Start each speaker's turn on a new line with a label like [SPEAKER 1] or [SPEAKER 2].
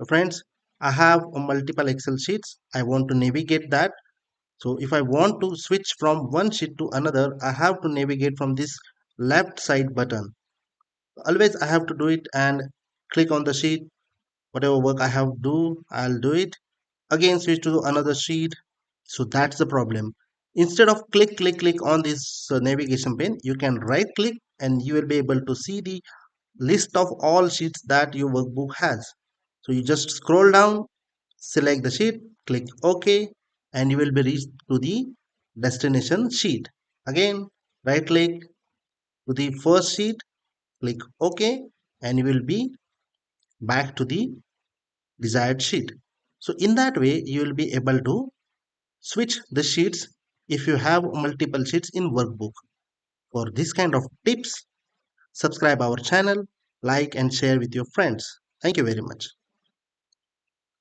[SPEAKER 1] Friends, I have multiple Excel sheets. I want to navigate that. So if I want to switch from one sheet to another, I have to navigate from this left side button. Always I have to do it and click on the sheet. Whatever work I have to do, I'll do it. Again, switch to another sheet. So that's the problem. Instead of click on this navigation pane, you can right click and you will be able to see the list of all sheets that your workbook has. So you just scroll down, select the sheet, click OK, and you will be reached to the destination sheet. Again, right click to the first sheet, click OK, and you will be back to the desired sheet. So in that way, you will be able to switch the sheets if you have multiple sheets in workbook. For this kind of tips, subscribe our channel, like and share with your friends. Thank you very much.